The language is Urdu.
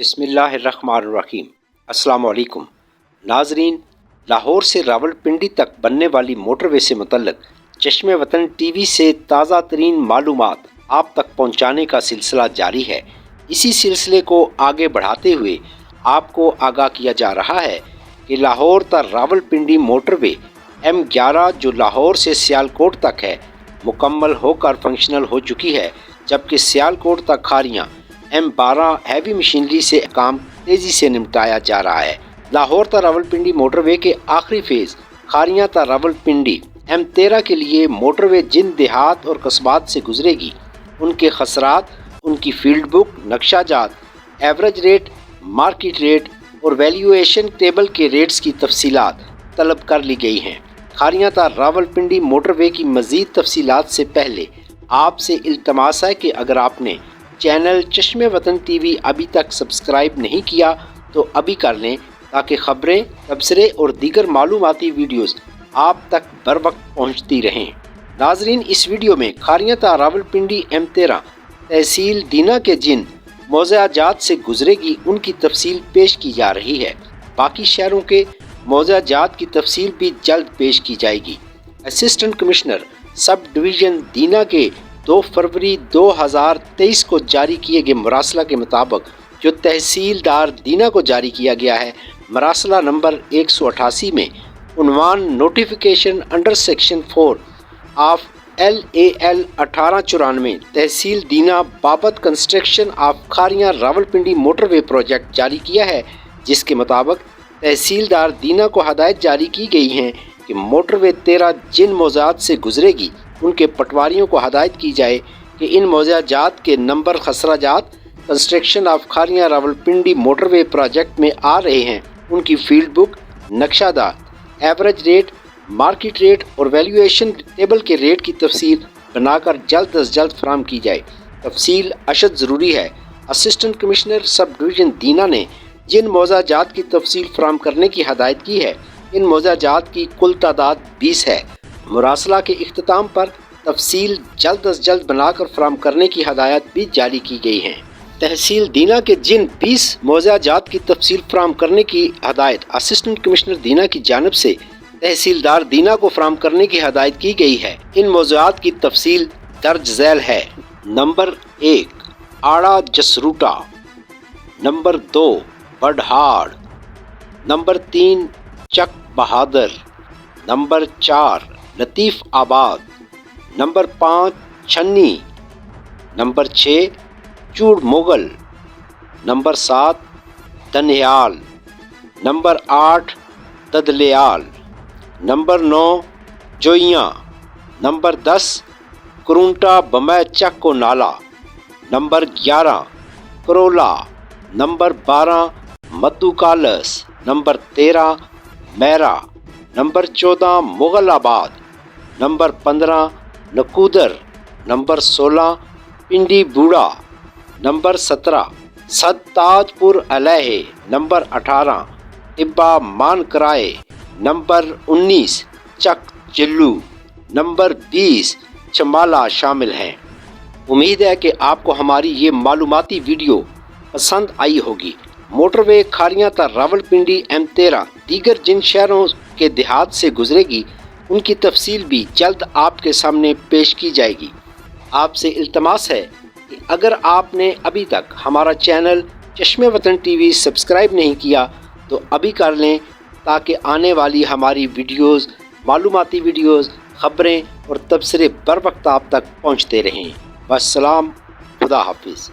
بسم اللہ الرحمن الرحیم۔ السلام علیکم ناظرین، لاہور سے راولپنڈی تک بننے والی موٹر وے سے متعلق چشم وطن ٹی وی سے تازہ ترین معلومات آپ تک پہنچانے کا سلسلہ جاری ہے۔ اسی سلسلے کو آگے بڑھاتے ہوئے آپ کو آگاہ کیا جا رہا ہے کہ لاہور تا راولپنڈی موٹر وے M11 جو لاہور سے سیالکوٹ تک ہے مکمل ہو کر فنکشنل ہو چکی ہے، جبکہ سیالکوٹ تک کھاریاں M12 ہیوی مشینری سے کام تیزی سے نمٹایا جا رہا ہے۔ لاہور تا راولپنڈی موٹر وے کے آخری فیز کھاریاں تا راولپنڈی M13 کے لیے موٹر وے جن دیہات اور قصبات سے گزرے گی، ان کے خسرات، ان کی فیلڈ بک، نقشہ جات، ایوریج ریٹ، مارکیٹ ریٹ اور ویلیویشن ٹیبل کے ریٹس کی تفصیلات طلب کر لی گئی ہیں۔ کھاریاں تا راولپنڈی موٹر وے کی مزید تفصیلات سے پہلے آپ سے التماس ہے کہ اگر آپ نے چینل چشم وطن ٹی وی ابھی تک سبسکرائب نہیں کیا تو ابھی کر لیں تاکہ خبریں، تبصرے اور دیگر معلوماتی ویڈیوز آپ تک بر وقت پہنچتی رہیں۔ ناظرین، اس ویڈیو میں کھاریاں تا راولپنڈی M13 تحصیل دینا کے جن موضع جات سے گزرے گی ان کی تفصیل پیش کی جا رہی ہے۔ باقی شہروں کے موضع جات کی تفصیل بھی جلد پیش کی جائے گی۔ اسسٹنٹ کمشنر سب ڈویژن دینا کے 2 فروری 2023 کو جاری کیے گئے مراسلہ کے مطابق جو تحصیلدار دینا کو جاری کیا گیا ہے، مراسلہ نمبر 188 میں عنوان notification under section 4 of LAL 1894 تحصیل دینا بابت construction of Kharian Rawalpindi motor way project جاری کیا ہے، جس کے مطابق تحصیلدار دینا کو ہدایت جاری کی گئی ہیں کہ موٹر وے 13 جن موضوعات سے گزرے گی ان کے پٹواریوں کو ہدایت کی جائے کہ ان موضع جات کے نمبر خسرہ جات construction of Kharian Rawalpindi motor way project میں آ رہے ہیں، ان کی فیلڈ بک، نقشہ جات، ایوریج ریٹ، مارکیٹ ریٹ اور ویلیویشن ٹیبل کے ریٹ کی تفصیل بنا کر جلد از جلد فراہم کی جائے۔ تفصیل اشد ضروری ہے۔ اسسٹنٹ کمشنر سب ڈویژن دینا نے جن موضع جات کی تفصیل فراہم کرنے کی ہدایت کی ہے، ان موضع جات کی کل تعداد 20 ہے۔ مراسلہ کے اختتام پر تفصیل جلد از جلد بنا کر فراہم کرنے کی ہدایت بھی جاری کی گئی ہیں۔ تحصیل دینا کے جن 20 موضع جات کی تفصیل فراہم کرنے کی ہدایت اسسٹنٹ کمشنر دینا کی جانب سے تحصیلدار دینا کو فراہم کرنے کی ہدایت کی گئی ہے۔ ان موضوعات کی تفصیل درج ذیل ہے۔ Number 1 Ara Jasrota, number 2 Barhar, number 3 Chak Bahadur, number 4 Latif Abad, number 5 Chhani, number 6 Chor Mughal, number 7 Daniyal, number 8 Dadyal, number 9 Joian, number 10 Karonta بمے چک کو نالا، نمبر 11 کرولا، نمبر 12 مدو کالس، نمبر 13 میرا، نمبر 14 مغل آباد، number 15 Nakodar, number 16 Pindi بوڑا، number 17 صد تاج پور علیہ، نمبر 18 ٹبا مان کرائے، نمبر 19 چک چلو، نمبر 20 چمالا شامل ہیں۔ امید ہے کہ آپ کو ہماری یہ معلوماتی ویڈیو پسند آئی ہوگی۔ موٹر وے کھاریاں تا راولپنڈی M13 دیگر جن شہروں کے دیہات سے گزرے گی ان کی تفصیل بھی جلد آپ کے سامنے پیش کی جائے گی۔ آپ سے التماس ہے کہ اگر آپ نے ابھی تک ہمارا چینل چشم وطن ٹی وی سبسکرائب نہیں کیا تو ابھی کر لیں تاکہ آنے والی ہماری ویڈیوز، معلوماتی ویڈیوز، خبریں اور تبصرے بر وقت آپ تک پہنچتے رہیں۔ والسلام، خدا حافظ۔